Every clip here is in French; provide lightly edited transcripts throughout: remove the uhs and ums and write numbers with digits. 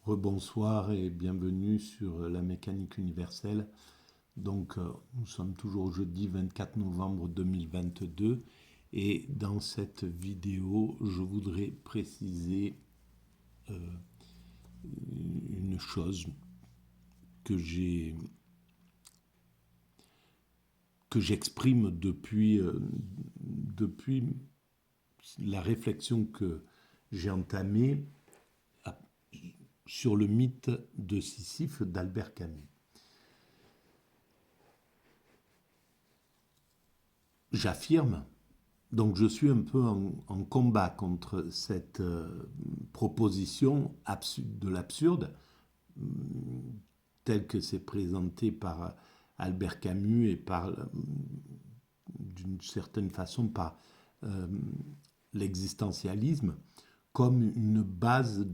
Rebonsoir et bienvenue sur la mécanique universelle. Nous sommes toujours jeudi 24 novembre 2022 et dans cette vidéo, je voudrais préciser une chose que j'exprime depuis la réflexion que j'ai entamée sur le mythe de Sisyphe d'Albert Camus. J'affirme, donc je suis un peu en combat contre cette proposition de l'absurde, telle que c'est présenté par Albert Camus et d'une certaine façon par l'existentialisme, comme une base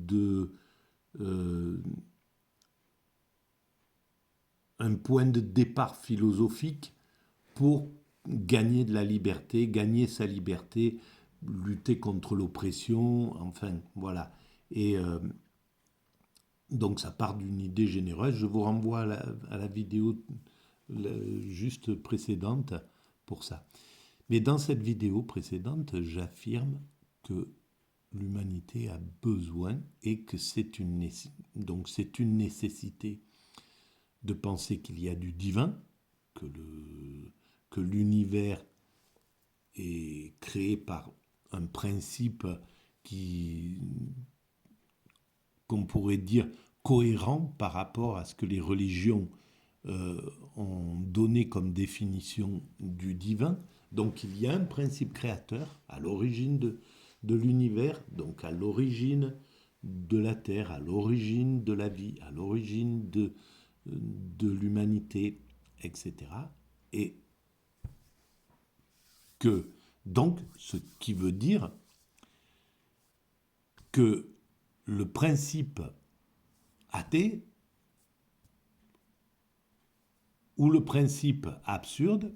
un point de départ philosophique pour gagner de la liberté, gagner sa liberté, lutter contre l'oppression, enfin voilà. Et donc ça part d'une idée généreuse. Je vous renvoie à la vidéo juste précédente pour ça. Mais dans cette vidéo précédente, j'affirme que l'humanité a besoin et que c'est une nécessité de penser qu'il y a du divin, que l'univers est créé par un principe qu'on pourrait dire cohérent par rapport à ce que les religions ont donné comme définition du divin. Donc il y a un principe créateur à l'origine de l'univers, donc à l'origine de la Terre, à l'origine de la vie, à l'origine de l'humanité, etc. Et ce qui veut dire que le principe athée ou le principe absurde,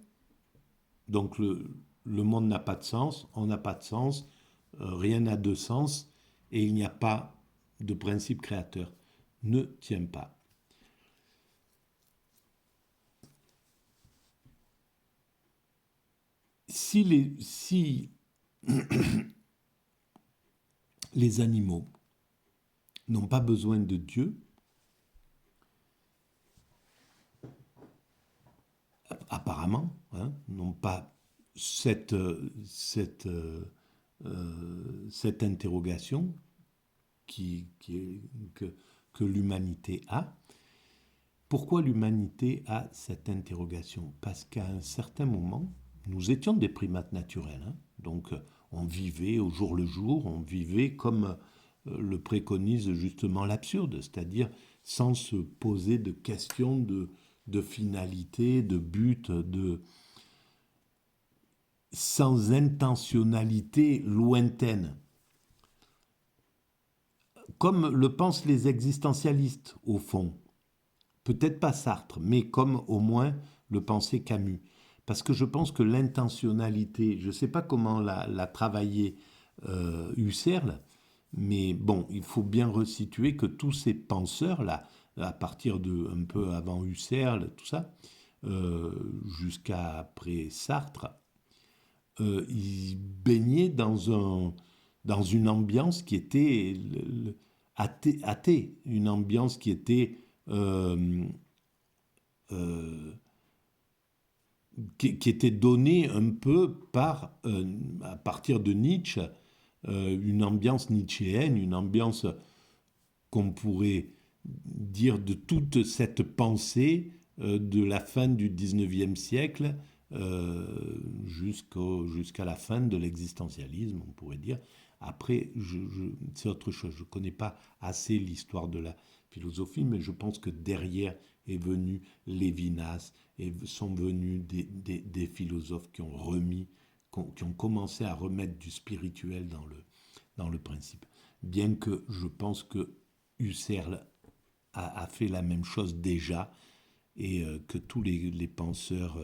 donc le monde n'a pas de sens, on n'a pas de sens, rien n'a de sens et il n'y a pas de principe créateur, ne tient pas. Si les animaux n'ont pas besoin de Dieu, apparemment, n'ont pas cette interrogation que l'humanité a. Pourquoi l'humanité a cette interrogation? Parce qu'à un certain moment, nous étions des primates naturels. Donc on vivait au jour le jour, on vivait comme le préconise justement l'absurde, c'est-à-dire sans se poser de questions de finalité, de but, sans intentionnalité lointaine. Comme le pensent les existentialistes, au fond. Peut-être pas Sartre, mais comme au moins le pensait Camus. Parce que je pense que l'intentionnalité, je ne sais pas comment l'a travaillé Husserl, mais bon, il faut bien resituer que tous ces penseurs-là, à partir de un peu avant Husserl, tout ça, jusqu'à après Sartre, ils baignaient dans une ambiance qui était athée, une ambiance qui était qui était donnée un peu à partir de Nietzsche, une ambiance nietzschéenne, une ambiance qu'on pourrait dire de toute cette pensée de la fin du 19e siècle jusqu'à la fin de l'existentialisme, on pourrait dire. Après, c'est autre chose. Je ne connais pas assez l'histoire de la philosophie, mais je pense que derrière est venu Lévinas, et sont venus des philosophes qui ont commencé à remettre du spirituel dans le principe. Bien que je pense que Husserl a fait la même chose déjà, et que tous les penseurs,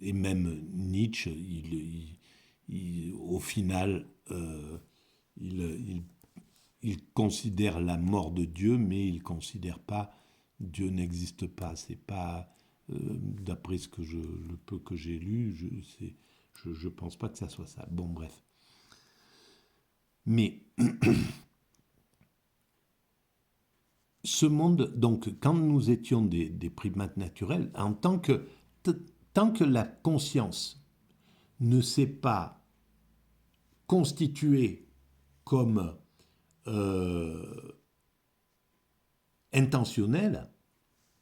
et même Nietzsche, au final, il il considère la mort de Dieu, mais il ne considère pas Dieu n'existe pas. C'est pas, d'après ce que le peu que j'ai lu, je pense pas que ça soit ça. Bon, bref. Mais ce monde, donc, quand nous étions des primates naturels, tant que la conscience ne s'est pas constituée comme intentionnelle,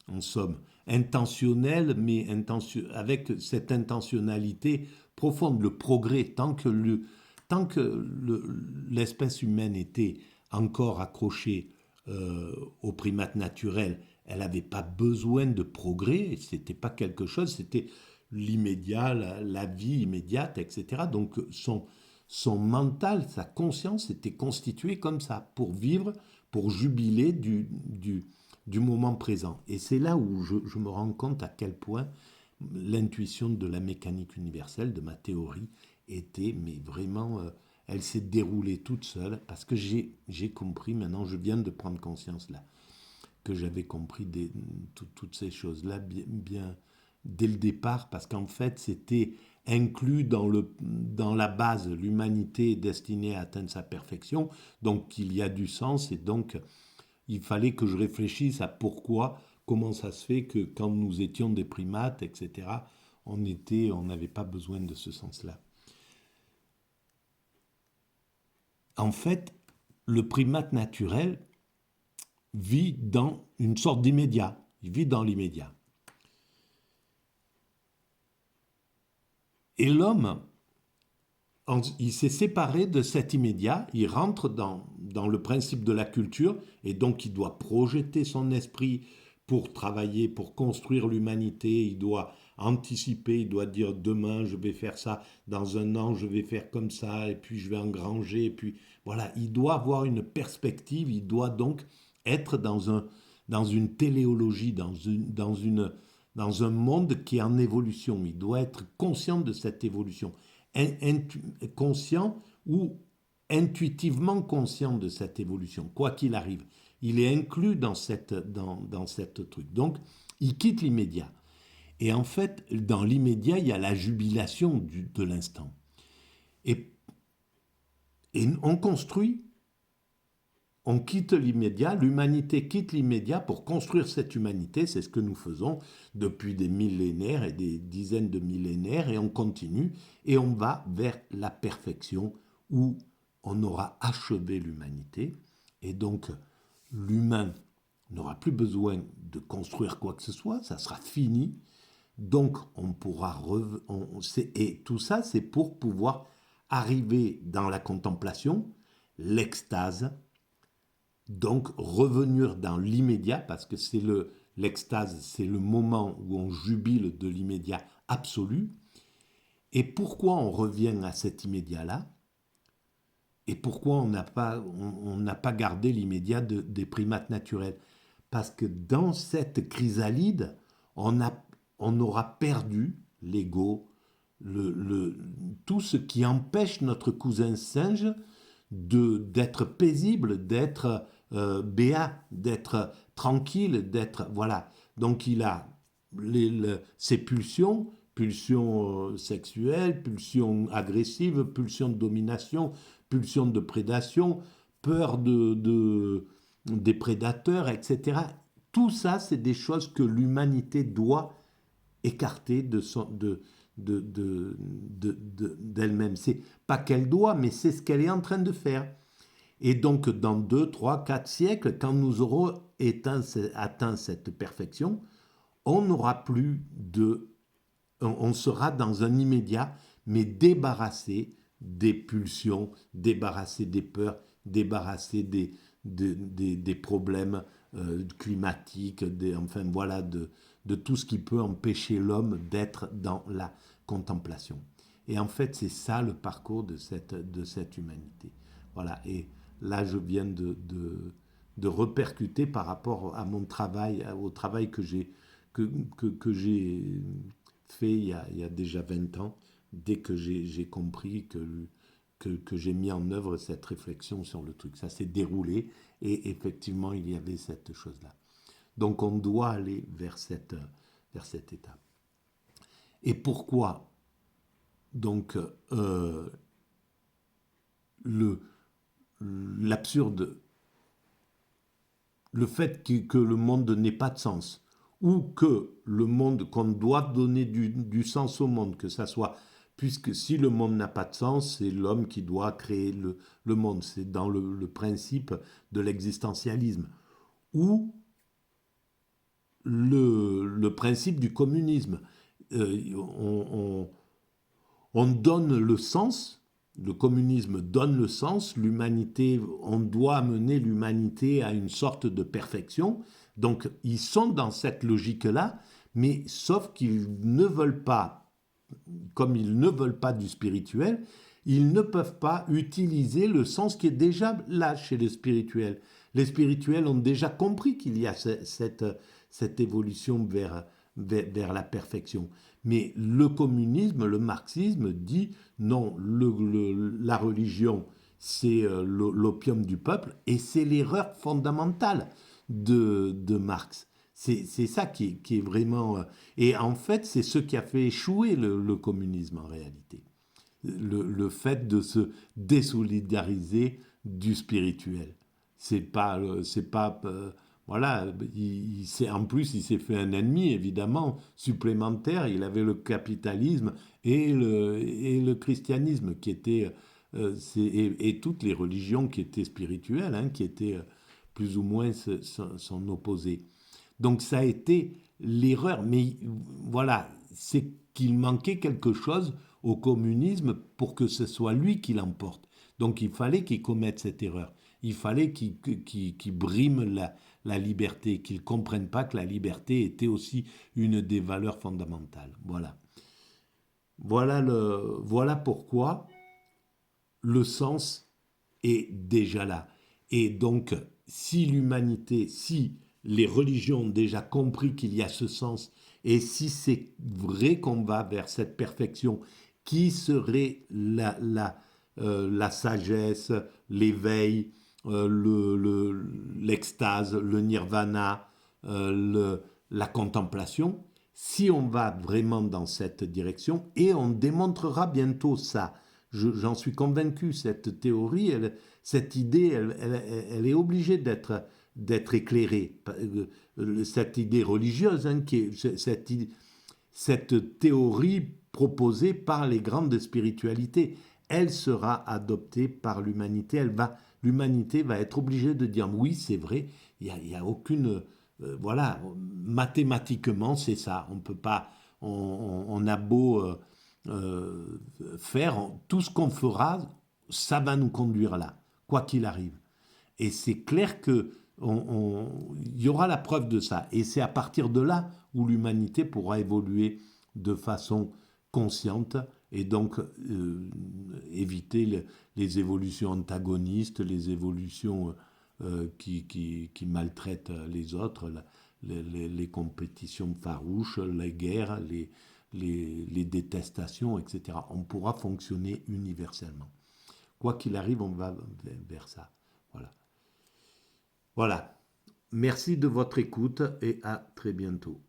en somme, intentionnelle, mais avec cette intentionnalité profonde, le progrès, tant que l'espèce humaine était encore accrochée aux primates naturels, elle n'avait pas besoin de progrès, c'était pas quelque chose, c'était l'immédiat, la vie immédiate, etc. Donc son mental, sa conscience était constituée comme ça, pour vivre, pour jubiler du moment présent. Et c'est là où je me rends compte à quel point l'intuition de la mécanique universelle, de ma théorie, était, mais vraiment, elle s'est déroulée toute seule, parce que j'ai compris, maintenant je viens de prendre conscience là, que j'avais compris toutes ces choses-là bien dès le départ, parce qu'en fait c'était inclus dans la base, l'humanité est destinée à atteindre sa perfection, donc il y a du sens, et donc il fallait que je réfléchisse à pourquoi, comment ça se fait que quand nous étions des primates, etc., on n'avait pas besoin de ce sens-là. En fait, le primate naturel vit dans une sorte d'immédiat. Il vit dans l'immédiat. Et l'homme, il s'est séparé de cet immédiat, il rentre dans le principe de la culture, et donc il doit projeter son esprit pour travailler, pour construire l'humanité, il doit anticiper, il doit dire demain je vais faire ça, dans un an je vais faire comme ça, et puis je vais engranger, et puis voilà, il doit avoir une perspective, il doit donc être dans une téléologie, dans un monde qui est en évolution, il doit être conscient de cette évolution conscient ou intuitivement conscient de cette évolution, quoi qu'il arrive. Il est inclus dans cette truc. Donc, il quitte l'immédiat. Et en fait, dans l'immédiat, il y a la jubilation de l'instant. Et, et on construit, on quitte l'immédiat, l'humanité quitte l'immédiat pour construire cette humanité, c'est ce que nous faisons depuis des millénaires et des dizaines de millénaires, et on continue, et on va vers la perfection où on aura achevé l'humanité, et donc l'humain n'aura plus besoin de construire quoi que ce soit, ça sera fini, donc on pourra... et tout ça, c'est pour pouvoir arriver dans la contemplation, l'extase, donc revenir dans l'immédiat, parce que l'extase, c'est le moment où on jubile de l'immédiat absolu. Et pourquoi on revient à cet immédiat-là? Et pourquoi on n'a pas gardé l'immédiat des primates naturels? Parce que dans cette chrysalide, on aura perdu l'ego, tout ce qui empêche notre cousin singe d'être paisible, d'être béat, d'être tranquille, d'être... Voilà. Donc il a ses pulsions sexuelles, pulsions agressives, pulsions de domination, pulsions de prédation, peur des prédateurs, etc. Tout ça, c'est des choses que l'humanité doit écarter d'elle-même. C'est pas qu'elle doit, mais c'est ce qu'elle est en train de faire. Et donc, dans 2, 3, 4 siècles, quand nous aurons atteint cette perfection, on n'aura plus de... On sera dans un immédiat, mais débarrassé des pulsions, débarrassé des peurs, débarrassé des problèmes climatiques, enfin voilà, de tout ce qui peut empêcher l'homme d'être dans la contemplation. Et en fait, c'est ça le parcours de cette humanité. Voilà, et là, je viens de repercuter par rapport à mon travail, au travail que j'ai fait il y a déjà 20 ans, dès que j'ai compris que j'ai mis en œuvre cette réflexion sur le truc. Ça s'est déroulé et effectivement, il y avait cette chose-là. Donc on doit aller vers cet état. Et pourquoi donc l'absurde, le fait que le monde n'ait pas de sens, ou que le monde, qu'on doit donner du sens au monde, que ça soit, puisque si le monde n'a pas de sens, c'est l'homme qui doit créer le monde, c'est dans le principe de l'existentialisme, ou le principe du communisme. On donne le sens, le communisme donne le sens, l'humanité, on doit amener l'humanité à une sorte de perfection. Donc ils sont dans cette logique-là, mais sauf qu'ils ne veulent pas, comme ils ne veulent pas du spirituel, ils ne peuvent pas utiliser le sens qui est déjà là chez les spirituels. Les spirituels ont déjà compris qu'il y a cette évolution vers la perfection. Mais le communisme, le marxisme dit non, la religion, c'est l'opium du peuple, et c'est l'erreur fondamentale de Marx. C'est ça qui est vraiment... et en fait, c'est ce qui a fait échouer le communisme en réalité. Le fait de se désolidariser du spirituel. Voilà, en plus, il s'est fait un ennemi, évidemment, supplémentaire. Il avait le capitalisme et le christianisme, qui étaient, et toutes les religions qui étaient spirituelles, hein, qui étaient plus ou moins son opposé. Donc ça a été l'erreur. Mais voilà, c'est qu'il manquait quelque chose au communisme pour que ce soit lui qui l'emporte. Donc il fallait qu'il commette cette erreur. Il fallait qu'il brime la liberté, qu'il ne comprenne pas que la liberté était aussi une des valeurs fondamentales. Voilà. Voilà pourquoi le sens est déjà là. Et donc, si les religions ont déjà compris qu'il y a ce sens, et si c'est vrai qu'on va vers cette perfection qui serait la sagesse, l'éveil, l'extase, le nirvana, la contemplation, si on va vraiment dans cette direction, et on démontrera bientôt ça, j'en suis convaincu, cette théorie, cette idée, elle est obligée d'être éclairée. Cette idée religieuse, hein, cette théorie proposée par les grandes spiritualités, elle sera adoptée par l'humanité. L'humanité va être obligée de dire oui, c'est vrai, il y a aucune... voilà, mathématiquement, c'est ça. On peut pas... On a beau faire tout ce qu'on fera, ça va nous conduire là, quoi qu'il arrive. Et c'est clair que il y aura la preuve de ça. Et c'est à partir de là où l'humanité pourra évoluer de façon consciente et donc éviter les évolutions antagonistes, les évolutions qui maltraitent les autres, les compétitions farouches, les guerres, les détestations, etc. On pourra fonctionner universellement. Quoi qu'il arrive, on va vers ça. Voilà. Voilà. Merci de votre écoute et à très bientôt.